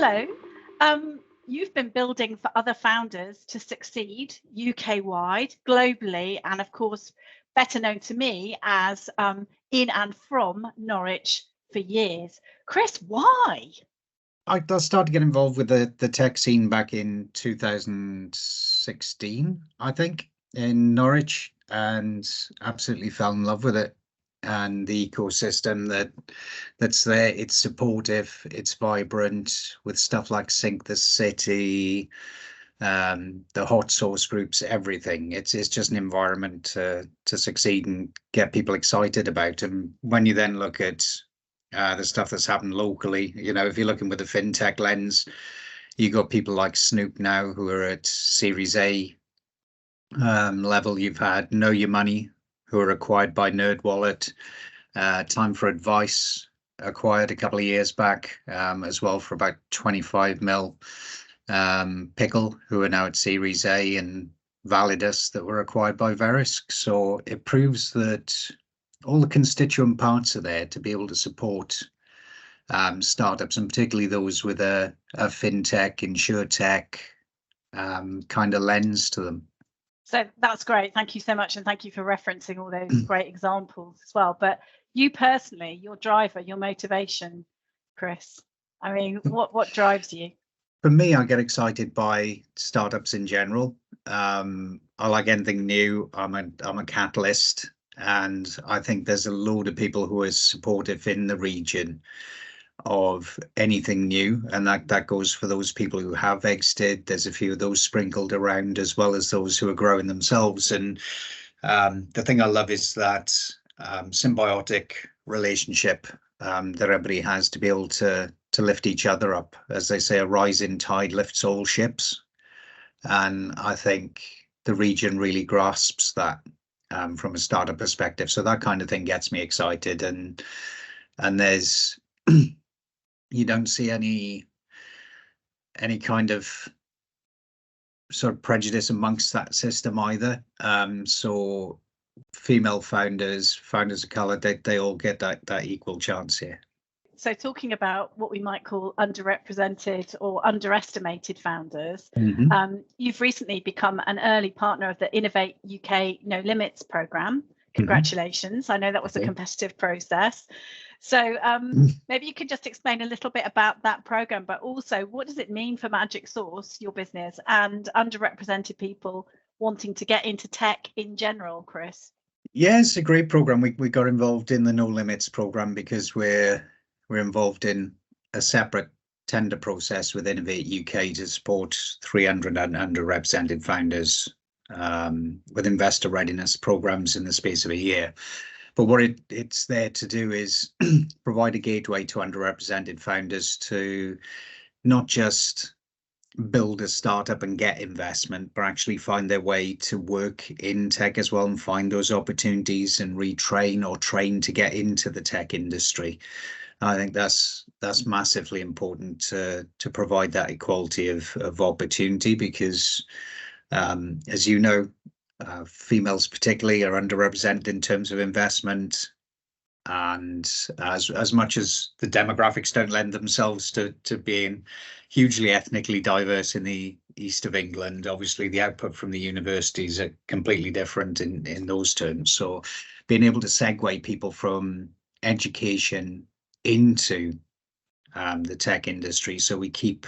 hello. You've been building for other founders to succeed UK-wide, globally, and of course, better known to me as in and from Norwich for years. Kris, why? I started to get involved with the tech scene back in 2016, I think, in Norwich, and absolutely fell in love with it. And the ecosystem that's there, it's supportive, it's vibrant, with stuff like Sync the City, the hot source groups, everything. It's just an environment to succeed and get people excited about. And when you then look at the stuff that's happened locally, you know, if you're looking with a fintech lens, you got people like Snoop now who are at Series A level. You've had Know Your Money, who are acquired by NerdWallet, Time for Advice, acquired a couple of years back as well for about 25 mil. Pickle, who are now at Series A, and Validus, that were acquired by Verisk. So it proves that all the constituent parts are there to be able to support startups, and particularly those with a fintech, insurtech kind of lens to them. So that's great. Thank you so much. And thank you for referencing all those great examples as well. But you personally, your driver, your motivation, Kris, I mean, what drives you? For me, I get excited by startups in general. I like anything new. I'm a catalyst, and I think there's a load of people who are supportive in the region of anything new, and that goes for those people who have exited. There's a few of those sprinkled around, as well as those who are growing themselves. And the thing I love is that symbiotic relationship that everybody has to be able to lift each other up. As they say, a rising tide lifts all ships, and I think the region really grasps that from a startup perspective. So that kind of thing gets me excited, and there's you don't see any kind of sort of prejudice amongst that system either. So female founders of color, they all get that equal chance here. So talking about what we might call underrepresented or underestimated founders, you've recently become an early partner of the Innovate UK No Limits programme. Congratulations. I know that was a competitive process. So maybe you could just explain a little bit about that program, but also what does it mean for Magic Source, your business, and underrepresented people wanting to get into tech in general, Kris? Yeah, it's a great program. We got involved in the No Limits program because we're involved in a separate tender process with Innovate UK to support 300 underrepresented founders with investor readiness programs in the space of a year. But what it's there to do is provide a gateway to underrepresented founders to not just build a startup and get investment, but actually find their way to work in tech as well, and find those opportunities and retrain or train to get into the tech industry. I think that's massively important to provide that equality of opportunity, because as you know, females particularly are underrepresented in terms of investment, and as much as the demographics don't lend themselves to being hugely ethnically diverse in the east of England, obviously the output from the universities are completely different in those terms. So being able to segue people from education into the tech industry, so we keep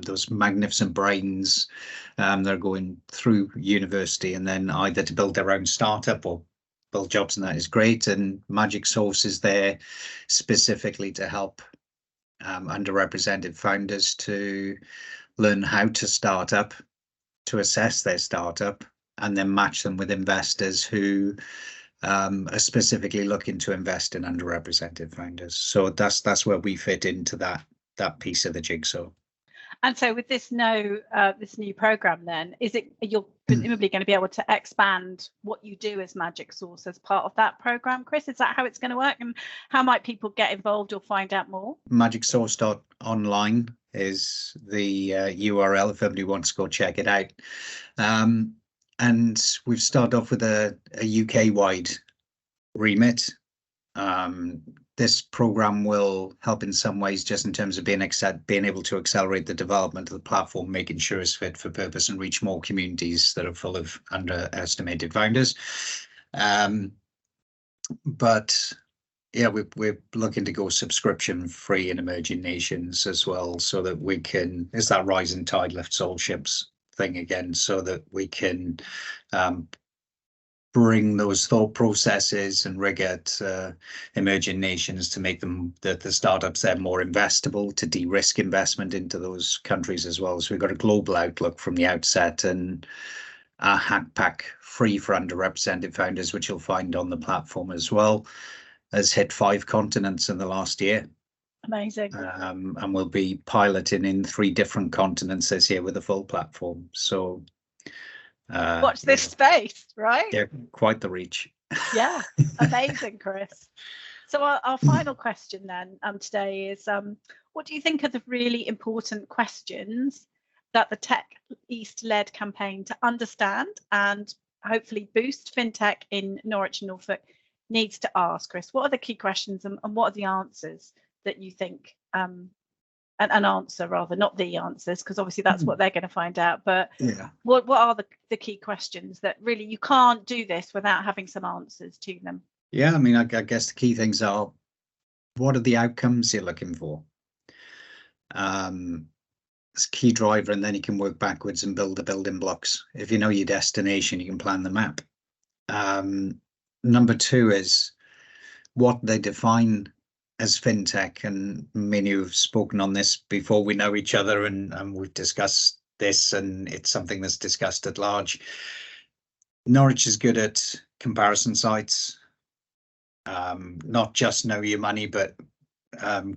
those magnificent brains that are going through university and then either to build their own startup or build jobs, and that is great. And Magic Source is there specifically to help underrepresented founders to learn how to start up, to assess their startup, and then match them with investors who are specifically looking to invest in underrepresented founders. So that's where we fit into that piece of the jigsaw. And so with this new program, then you're presumably going to be able to expand what you do as Magic Source as part of that program, Kris? Is that how it's going to work? And how might people get involved or find out more? magicsource.online is the URL if everybody wants to go check it out. And we've started off with a UK-wide remit. this program will help in some ways, just in terms of being able to accelerate the development of the platform, making sure it's fit for purpose and reach more communities that are full of underestimated founders. But yeah, we're looking to go subscription free in emerging nations as well, so that we can, it's that rising tide lifts all ships thing again, so that we can bring those thought processes and rigor to emerging nations to make them, the startups there, more investable, to de-risk investment into those countries as well. So we've got a global outlook from the outset, and our hack pack free for underrepresented founders, which you'll find on the platform as well, has hit 5 continents in the last year. Amazing. And we'll be piloting in 3 different continents this year with a full platform. So watch this space, right? Yeah, quite the reach. Yeah, amazing, Kris. So our final question then today is, what do you think are the really important questions that the Tech East-led campaign to understand and hopefully boost fintech in Norwich and Norfolk needs to ask, Kris? What are the key questions, and what are the answers that you think, an answer rather, not the answers, because obviously that's what they're going to find out, but yeah, what are the key questions that really you can't do this without having some answers to them? Yeah, I mean, I guess the key things are, what are the outcomes you're looking for? It's a key driver, and then you can work backwards and build the building blocks. If you know your destination, you can plan the map. Number 2 is what they define as fintech, and many who've spoken on this before, we know each other, and we've discussed this, and it's something that's discussed at large. Norwich is good at comparison sites, not just Know Your Money, but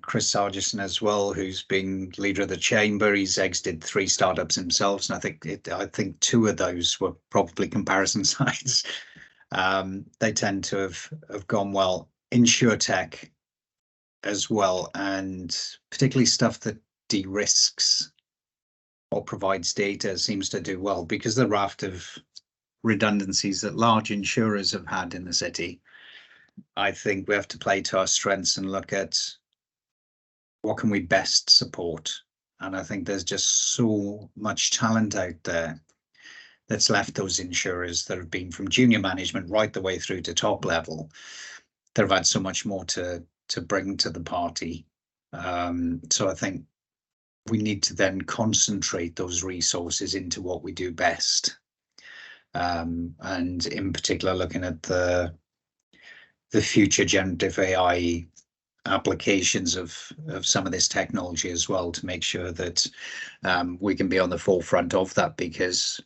Chris Sargison as well, who's been leader of the chamber. He's exited 3 startups himself, and I think 2 of those were probably comparison sites. They tend to have gone well. InsurTech as well, and particularly stuff that de-risks or provides data seems to do well, because the raft of redundancies that large insurers have had in the city. I think we have to play to our strengths and look at what can we best support. And I think there's just so much talent out there that's left those insurers that have been from junior management right the way through to top level, that have had so much more to bring to the party. So I think we need to then concentrate those resources into what we do best. And in particular, looking at the future generative AI applications of some of this technology as well, to make sure that we can be on the forefront of that, because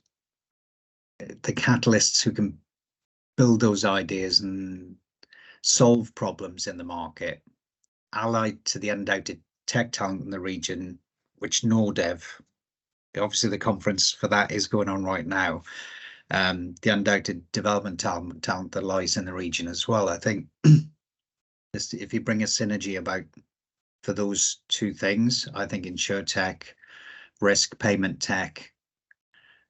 the catalysts who can build those ideas and solve problems in the market, allied to the undoubted tech talent in the region, which Nordev, obviously the conference for that is going on right now, the undoubted development talent that lies in the region as well. I think if you bring a synergy about for those 2 things, I think InsurTech, risk payment tech,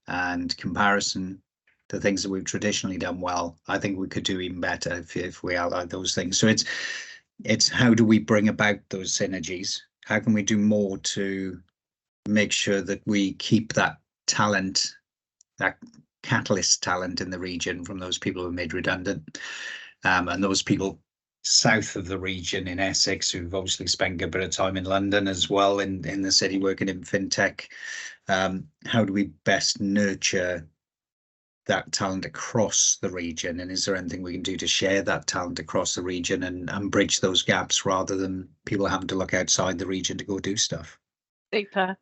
and comparison, the things that we've traditionally done well, I think we could do even better if we ally those things. So it's how do we bring about those synergies? How can we do more to make sure that we keep that talent, that catalyst talent in the region, from those people who are made redundant, and those people south of the region in Essex who've obviously spent a bit of time in London as well, in the city, working in fintech. How do we best nurture that talent across the region, and is there anything we can do to share that talent across the region and bridge those gaps, rather than people having to look outside the region to go do stuff? Super.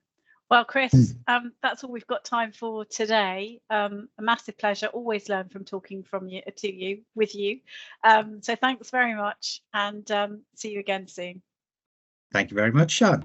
Well, Kris, that's all we've got time for today. A massive pleasure. Always learn from talking with you. So thanks very much, and see you again soon. Thank you very much, Shân.